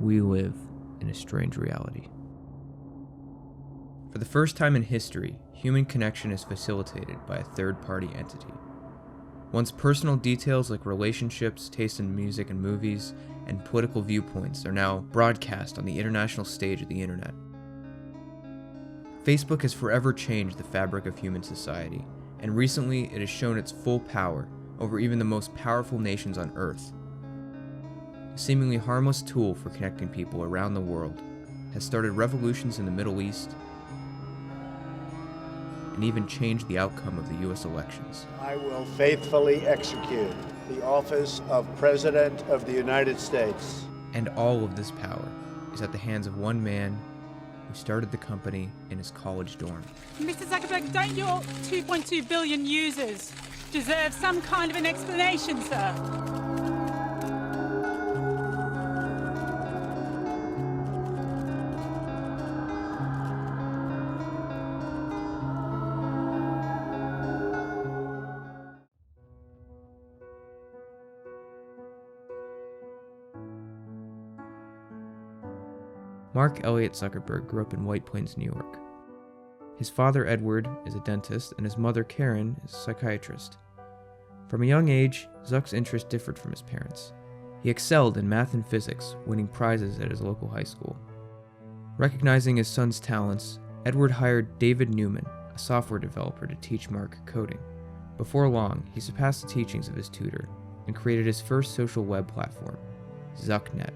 we live in a strange reality. For the first time in history, human connection is facilitated by a third-party entity. Once personal details like relationships, taste in music and movies, and political viewpoints are now broadcast on the international stage of the internet. Facebook has forever changed the fabric of human society, and recently it has shown its full power over even the most powerful nations on Earth. A seemingly harmless tool for connecting people around the world has started revolutions in the Middle East and even changed the outcome of the US elections. I will faithfully execute the office of President of the United States. And all of this power is at the hands of one man who started the company in his college dorm. Mr. Zuckerberg, don't your 2.2 billion users deserve some kind of an explanation, sir? Mark Elliott Zuckerberg grew up in White Plains, New York. His father, Edward, is a dentist, and his mother, Karen, is a psychiatrist. From a young age, Zuck's interests differed from his parents. He excelled in math and physics, winning prizes at his local high school. Recognizing his son's talents, Edward hired David Newman, a software developer, to teach Mark coding. Before long, he surpassed the teachings of his tutor and created his first social web platform, ZuckNet.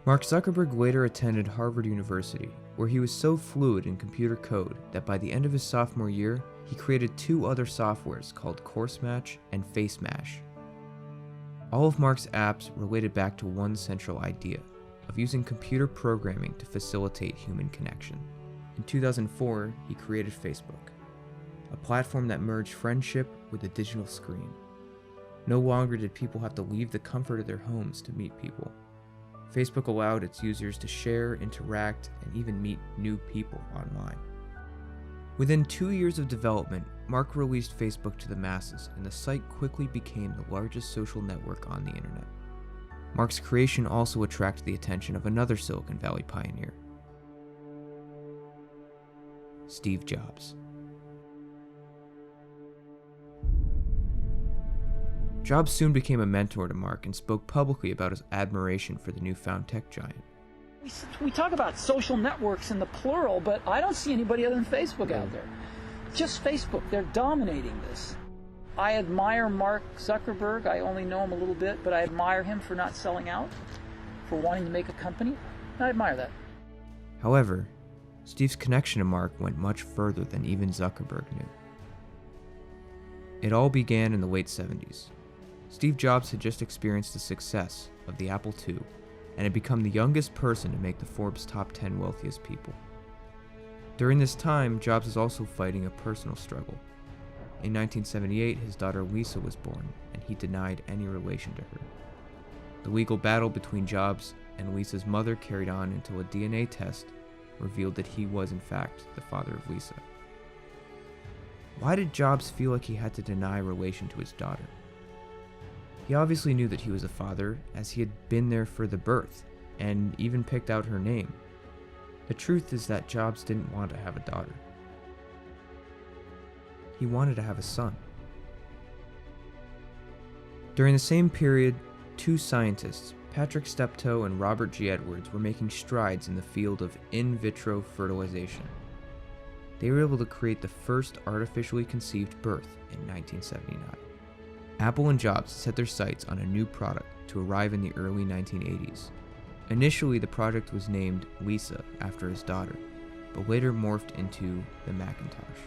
Mark Zuckerberg later attended Harvard University, where he was so fluid in computer code that by the end of his sophomore year, he created two other softwares called CourseMatch and FaceMash. All of Mark's apps related back to one central idea of using computer programming to facilitate human connection. In 2004, he created Facebook, a platform that merged friendship with a digital screen. No longer did people have to leave the comfort of their homes to meet people. Facebook allowed its users to share, interact, and even meet new people online. Within 2 years of development, Mark released Facebook to the masses, and the site quickly became the largest social network on the internet. Mark's creation also attracted the attention of another Silicon Valley pioneer, Steve Jobs. Jobs soon became a mentor to Mark and spoke publicly about his admiration for the newfound tech giant. We talk about social networks in the plural, but I don't see anybody other than Facebook out there. Just Facebook, they're dominating this. I admire Mark Zuckerberg. I only know him a little bit, but I admire him for not selling out, for wanting to make a company. I admire that. However, Steve's connection to Mark went much further than even Zuckerberg knew. It all began in the late 70s. Steve Jobs had just experienced the success of the Apple II and had become the youngest person to make the Forbes top 10 wealthiest people. During this time, Jobs was also fighting a personal struggle. In 1978, his daughter Lisa was born, and he denied any relation to her. The legal battle between Jobs and Lisa's mother carried on until a DNA test revealed that he was in fact the father of Lisa. Why did Jobs feel like he had to deny relation to his daughter? He obviously knew that he was a father, as he had been there for the birth, and even picked out her name. The truth is that Jobs didn't want to have a daughter. He wanted to have a son. During the same period, two scientists, Patrick Steptoe and Robert G. Edwards, were making strides in the field of in vitro fertilization. They were able to create the first artificially conceived birth in 1979. Apple and Jobs set their sights on a new product to arrive in the early 1980s. Initially, the project was named Lisa after his daughter, but later morphed into the Macintosh.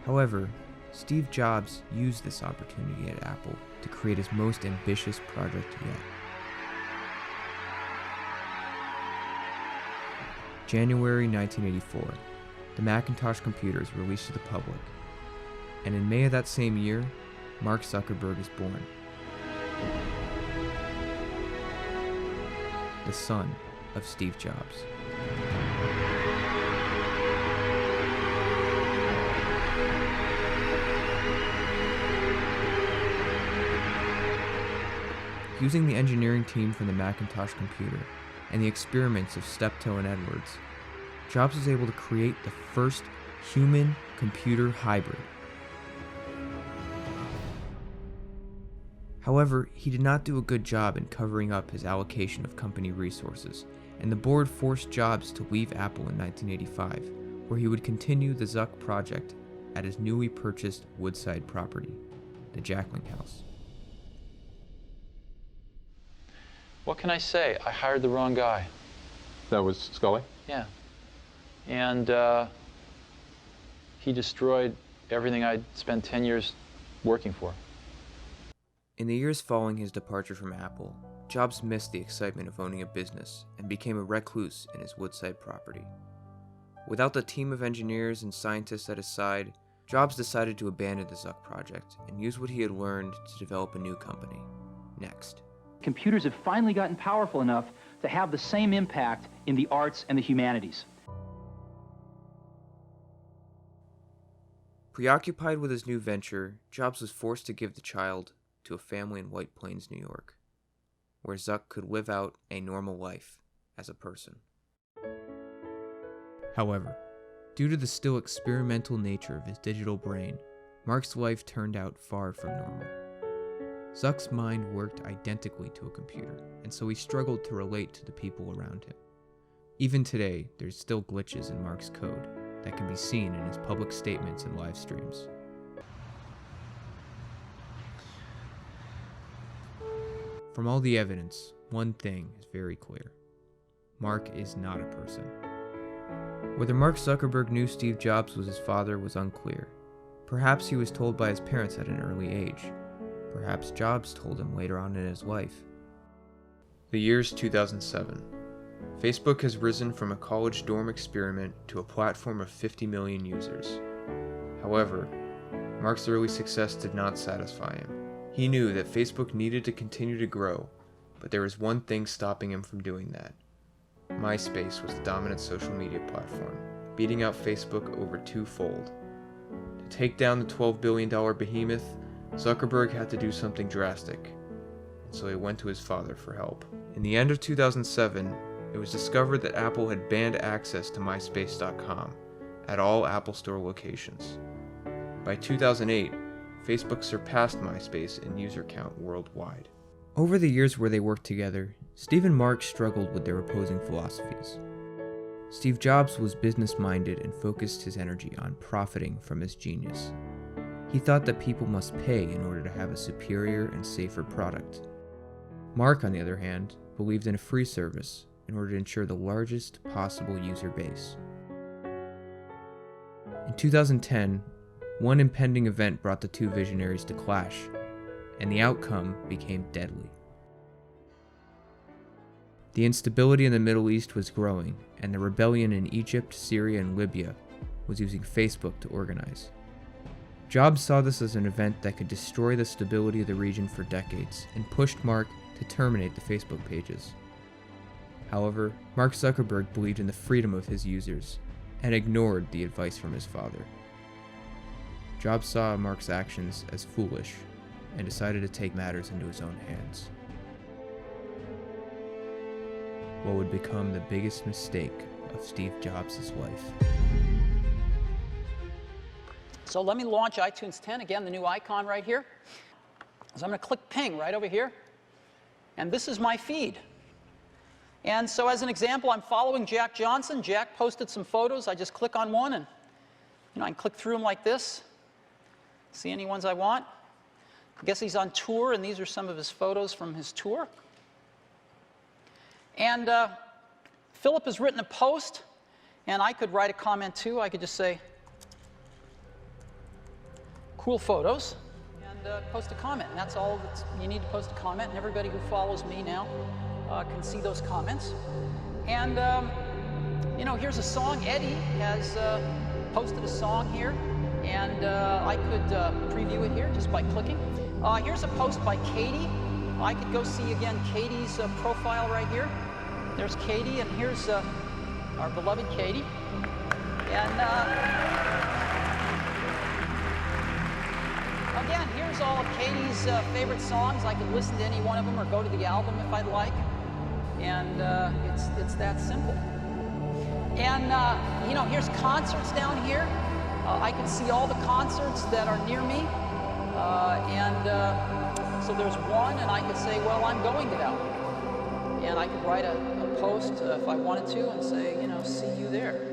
However, Steve Jobs used this opportunity at Apple to create his most ambitious project yet. January 1984, the Macintosh computer is released to the public, and in May of that same year, Mark Zuckerberg is born. The son of Steve Jobs. Using the engineering team from the Macintosh computer and the experiments of Steptoe and Edwards, Jobs was able to create the first human-computer hybrid. However, he did not do a good job in covering up his allocation of company resources, and the board forced Jobs to leave Apple in 1985, where he would continue the Z.U.C.C project at his newly purchased Woodside property, the Jackling House. What can I say? I hired the wrong guy. That was Scully? Yeah. And he destroyed everything I'd spent 10 years working for. In the years following his departure from Apple, Jobs missed the excitement of owning a business and became a recluse in his Woodside property. Without the team of engineers and scientists at his side, Jobs decided to abandon the Z.U.C.C project and use what he had learned to develop a new company, Next. Computers have finally gotten powerful enough to have the same impact in the arts and the humanities. Preoccupied with his new venture, Jobs was forced to give the child to a family in White Plains, New York, where Z.U.C.C could live out a normal life as a person. However, due to the still experimental nature of his digital brain, Mark's life turned out far from normal. Z.U.C.C's mind worked identically to a computer, and so he struggled to relate to the people around him. Even today, there's still glitches in Mark's code that can be seen in his public statements and live streams. From all the evidence, one thing is very clear. Mark is not a person. Whether Mark Zuckerberg knew Steve Jobs was his father was unclear. Perhaps he was told by his parents at an early age. Perhaps Jobs told him later on in his life. The year's 2007. Facebook has risen from a college dorm experiment to a platform of 50 million users. However, Mark's early success did not satisfy him. He knew that Facebook needed to continue to grow, but there was one thing stopping him from doing that. MySpace was the dominant social media platform, beating out Facebook over twofold. To take down the $12 billion behemoth, Zuckerberg had to do something drastic, and so he went to his father for help. In the end of 2007, it was discovered that Apple had banned access to MySpace.com at all Apple Store locations. By 2008, Facebook surpassed MySpace in user count worldwide. Over the years where they worked together, Steve and Mark struggled with their opposing philosophies. Steve Jobs was business-minded and focused his energy on profiting from his genius. He thought that people must pay in order to have a superior and safer product. Mark, on the other hand, believed in a free service in order to ensure the largest possible user base. In 2010, one impending event brought the two visionaries to clash, and the outcome became deadly. The instability in the Middle East was growing, and the rebellion in Egypt, Syria, and Libya was using Facebook to organize. Jobs saw this as an event that could destroy the stability of the region for decades, and pushed Mark to terminate the Facebook pages. However, Mark Zuckerberg believed in the freedom of his users, and ignored the advice from his father. Jobs saw Mark's actions as foolish, and decided to take matters into his own hands. What would become the biggest mistake of Steve Jobs' life. So let me launch iTunes 10, again, the new icon right here. So I'm going to click ping right over here. And this is my feed. And so as an example, I'm following Jack Johnson. Jack posted some photos. I just click on one, and I can click through them like this. See any ones I want. I guess he's on tour, and these are some of his photos from his tour. And Philip has written a post, and I could write a comment too. I could just say, cool photos, and post a comment. And that's all you need to post a comment, and everybody who follows me now can see those comments. And here's a song. Eddie has posted a song here, and I could preview it here just by clicking. Here's a post by Katie. I could go see again Katie's profile right here. There's Katie, and here's our beloved Katie. And again, and here's all of Katie's favorite songs. I could listen to any one of them or go to the album if I'd like. And it's that simple. And, here's concerts down here. I can see all the concerts that are near me. So there's one, and I could say, well, I'm going to that one. And I could write a post if I wanted to and say, see you there.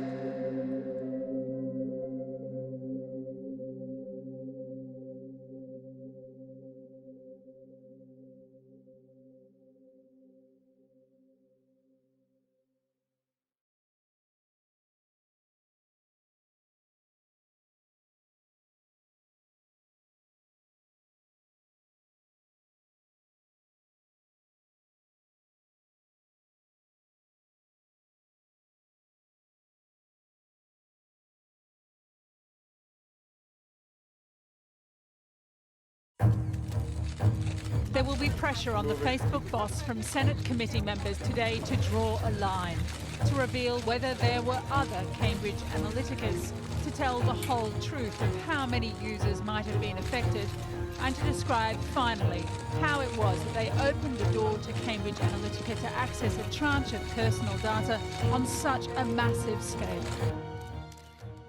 There will be pressure on the Facebook boss from Senate committee members today to draw a line, to reveal whether there were other Cambridge Analyticas, to tell the whole truth of how many users might have been affected, and to describe, finally, how it was that they opened the door to Cambridge Analytica to access a tranche of personal data on such a massive scale.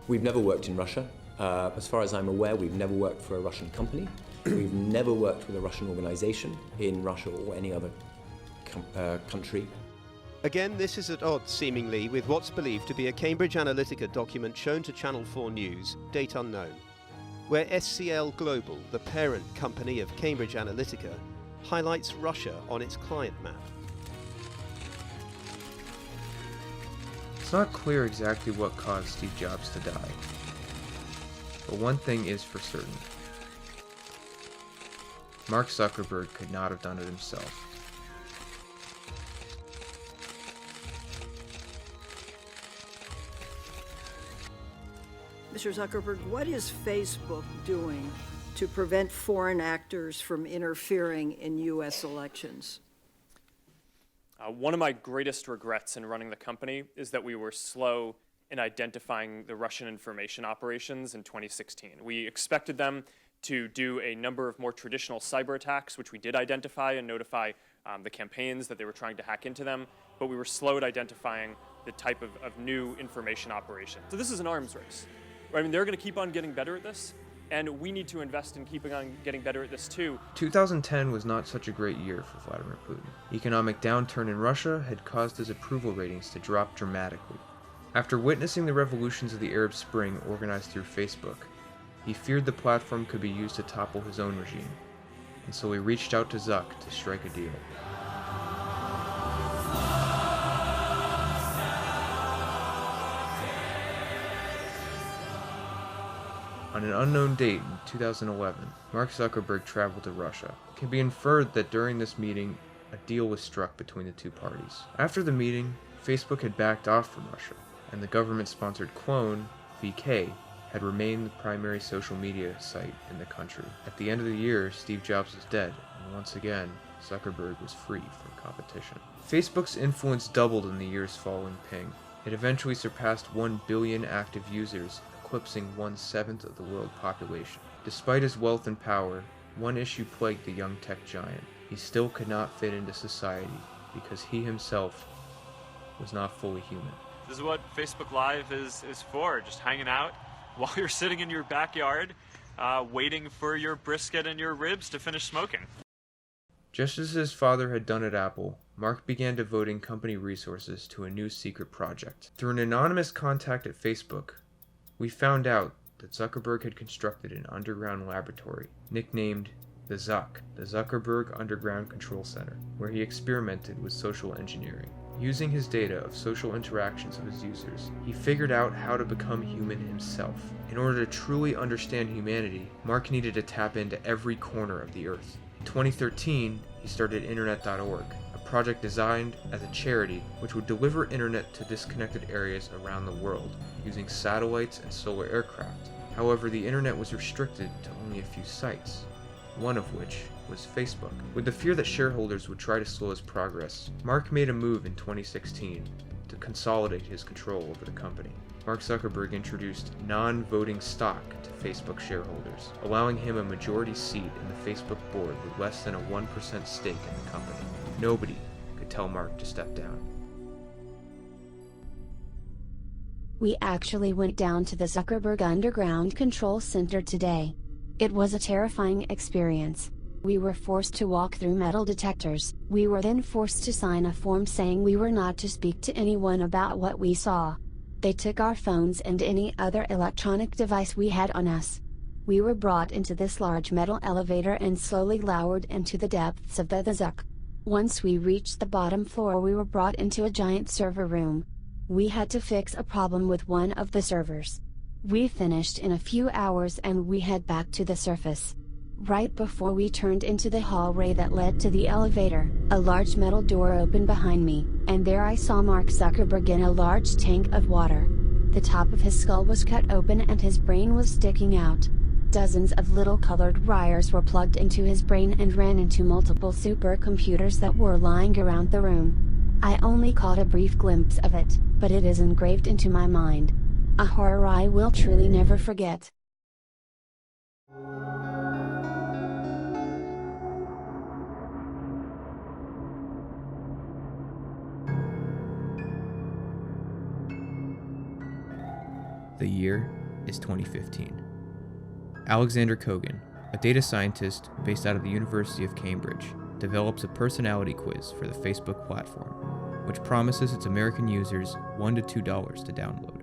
We've never worked in Russia. As far as I'm aware, we've never worked for a Russian company. We've never worked with a Russian organization in Russia or any other country. Again, this is at odds, seemingly, with what's believed to be a Cambridge Analytica document shown to Channel 4 News, date unknown, where SCL Global, the parent company of Cambridge Analytica, highlights Russia on its client map. It's not clear exactly what caused Steve Jobs to die. But one thing is for certain. Mark Zuckerberg could not have done it himself. Mr. Zuckerberg, what is Facebook doing to prevent foreign actors from interfering in U.S. elections? One of my greatest regrets in running the company is that we were slow in identifying the Russian information operations in 2016. We expected them to do a number of more traditional cyber attacks, which we did identify and notify the campaigns that they were trying to hack into them, but we were slow at identifying the type of new information operation. So this is an arms race. I mean, they're going to keep on getting better at this, and we need to invest in keeping on getting better at this too. 2010 was not such a great year for Vladimir Putin. Economic downturn in Russia had caused his approval ratings to drop dramatically. After witnessing the revolutions of the Arab Spring organized through Facebook, he feared the platform could be used to topple his own regime, and so he reached out to Zuck to strike a deal. On an unknown date in 2011, Mark Zuckerberg traveled to Russia. It can be inferred that during this meeting, a deal was struck between the two parties. After the meeting, Facebook had backed off from Russia, and the government-sponsored clone, VK, had remained the primary social media site in the country. At the end of the year, Steve Jobs was dead, and once again, Zuckerberg was free from competition. Facebook's influence doubled in the years following Ping. It eventually surpassed 1 billion active users, eclipsing 1/7 of the world population. Despite his wealth and power, one issue plagued the young tech giant. He still could not fit into society because he himself was not fully human. This is what Facebook Live is for, just hanging out while you're sitting in your backyard, waiting for your brisket and your ribs to finish smoking. Just as his father had done at Apple, Mark began devoting company resources to a new secret project. Through an anonymous contact at Facebook, we found out that Zuckerberg had constructed an underground laboratory, nicknamed the Z.U.C.C, the Zuckerberg Underground Control Center, where he experimented with social engineering. Using his data of social interactions of his users, he figured out how to become human himself. In order to truly understand humanity, Mark needed to tap into every corner of the Earth. In 2013, he started Internet.org, a project designed as a charity which would deliver internet to disconnected areas around the world using satellites and solar aircraft. However, the internet was restricted to only a few sites, one of which was Facebook. With the fear that shareholders would try to slow his progress, Mark made a move in 2016 to consolidate his control over the company. Mark Zuckerberg introduced non-voting stock to Facebook shareholders, allowing him a majority seat in the Facebook board with less than a 1% stake in the company. Nobody could tell Mark to step down. We actually went down to the Zuckerberg Underground Control Center today. It was a terrifying experience. We were forced to walk through metal detectors. We were then forced to sign a form saying we were not to speak to anyone about what we saw. They took our phones and any other electronic device we had on us. We were brought into this large metal elevator and slowly lowered into the depths of the Z.U.C.C. Once we reached the bottom floor, we were brought into a giant server room. We had to fix a problem with one of the servers. We finished in a few hours and we head back to the surface. Right before we turned into the hallway that led to the elevator, a large metal door opened behind me, and there I saw Mark Zuckerberg in a large tank of water. The top of his skull was cut open and his brain was sticking out. Dozens of little colored wires were plugged into his brain and ran into multiple supercomputers that were lying around the room. I only caught a brief glimpse of it, but it is engraved into my mind. A horror I will truly never forget. The year is 2015. Alexander Kogan, a data scientist based out of the University of Cambridge, develops a personality quiz for the Facebook platform, which promises its American users $1 to $2 to download.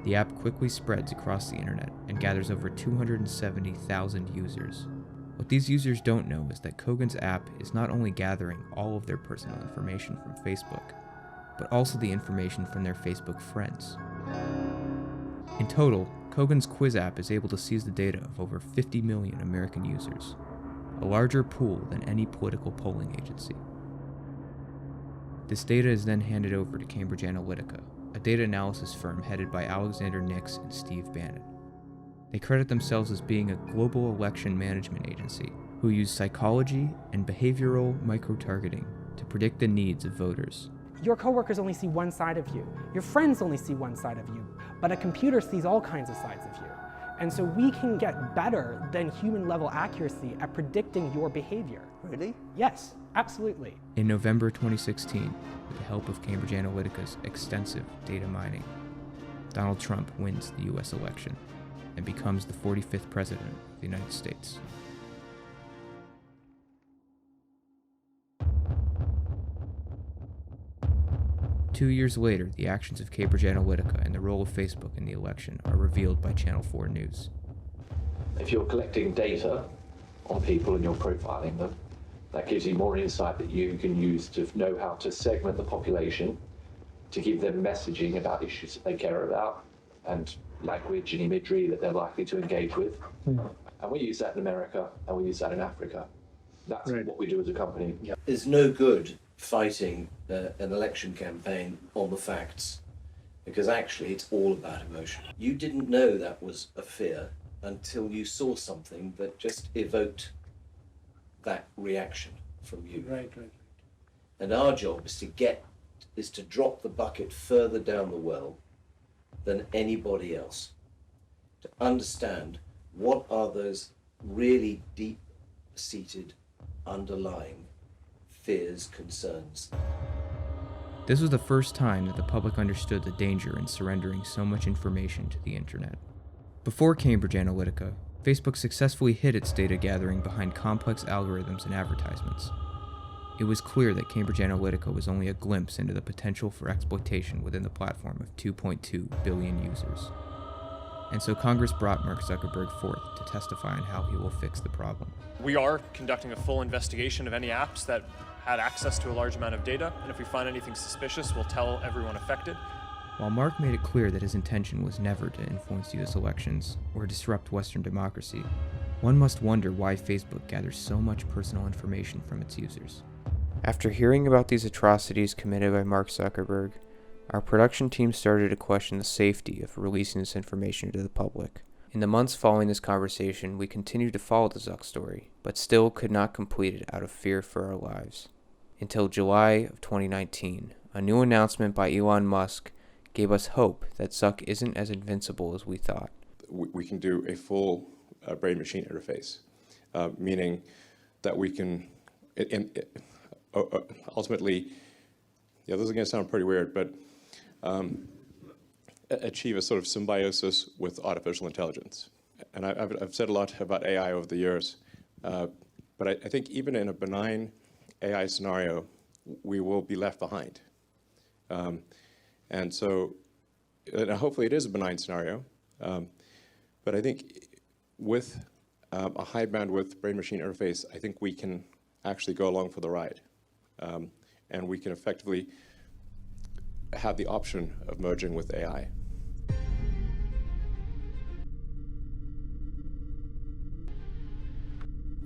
The app quickly spreads across the internet and gathers over 270,000 users. What these users don't know is that Kogan's app is not only gathering all of their personal information from Facebook, but also the information from their Facebook friends. In total, Kogan's quiz app is able to seize the data of over 50 million American users, a larger pool than any political polling agency. This data is then handed over to Cambridge Analytica, a data analysis firm headed by Alexander Nix and Steve Bannon. They credit themselves as being a global election management agency who use psychology and behavioral micro-targeting to predict the needs of voters. Your coworkers only see one side of you. Your friends only see one side of you. But a computer sees all kinds of sides of you. And so we can get better than human-level accuracy at predicting your behavior. Really? Yes, absolutely. In November 2016, with the help of Cambridge Analytica's extensive data mining, Donald Trump wins the US election and becomes the 45th president of the United States. Two years later, the actions of Cambridge Analytica and the role of Facebook in the election are revealed by Channel 4 News. If you're collecting data on people and you're profiling them, that gives you more insight that you can use to know how to segment the population, to give them messaging about issues that they care about, and language and imagery that they're likely to engage with. And we use that in America, and we use that in Africa. That's what we do as a company. There's no good fighting an election campaign on the facts, because actually it's all about emotion. You didn't know that was a fear until you saw something that just evoked that reaction from you. Right. And our job is to drop the bucket further down the well than anybody else, to understand what are those really deep-seated underlying fears, concerns. This was the first time that the public understood the danger in surrendering so much information to the internet. Before Cambridge Analytica, Facebook successfully hid its data gathering behind complex algorithms and advertisements. It was clear that Cambridge Analytica was only a glimpse into the potential for exploitation within the platform of 2.2 billion users. And so Congress brought Mark Zuckerberg forth to testify on how he will fix the problem. We are conducting a full investigation of any apps that had access to a large amount of data, and if we find anything suspicious, we'll tell everyone affected. While Mark made it clear that his intention was never to influence US elections or disrupt Western democracy, one must wonder why Facebook gathers so much personal information from its users. After hearing about these atrocities committed by Mark Zuckerberg, our production team started to question the safety of releasing this information to the public. In the months following this conversation, we continued to follow the Z.U.C.C. story, but still could not complete it out of fear for our lives. until July of 2019. A new announcement by Elon Musk gave us hope that Zuck isn't as invincible as we thought. We can do a full brain-machine interface, meaning that we can ultimately, yeah, this is going to sound pretty weird, but achieve a sort of symbiosis with artificial intelligence. And I've said a lot about AI over the years, but I think even in a benign AI scenario, we will be left behind. And so, and hopefully it is a benign scenario, but I think with a high bandwidth brain-machine interface, I think we can actually go along for the ride. And we can effectively have the option of merging with AI.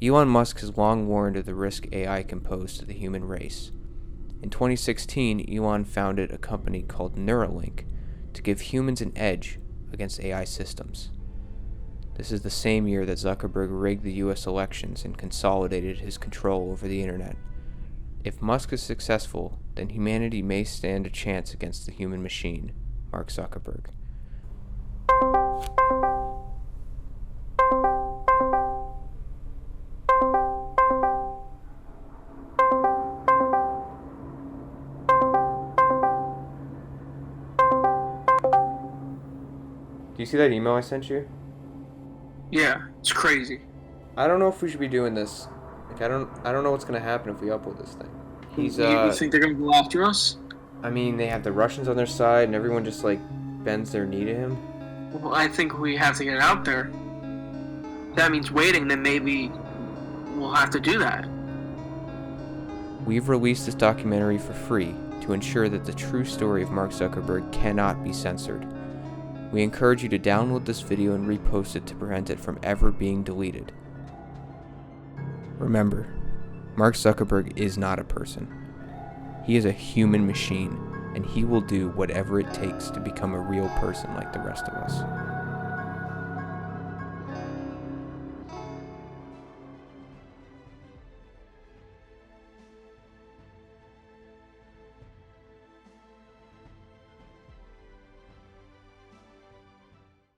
Elon Musk has long warned of the risk AI can pose to the human race. In 2016, Elon founded a company called Neuralink to give humans an edge against AI systems. This is the same year that Zuckerberg rigged the US elections and consolidated his control over the internet. If Musk is successful, then humanity may stand a chance against the human machine, Mark Zuckerberg. Do you see that email I sent you? Yeah, it's crazy. I don't know if we should be doing this. Like, I don't know what's gonna happen if we upload this thing. You think they're gonna go after us? I mean, they have the Russians on their side, and everyone just like bends their knee to him. Well, I think we have to get it out there. That means waiting, then maybe we'll have to do that. We've released this documentary for free to ensure that the true story of Mark Zuckerberg cannot be censored. We encourage you to download this video and repost it to prevent it from ever being deleted. Remember, Mark Zuckerberg is not a person. He is a human machine, and he will do whatever it takes to become a real person like the rest of us.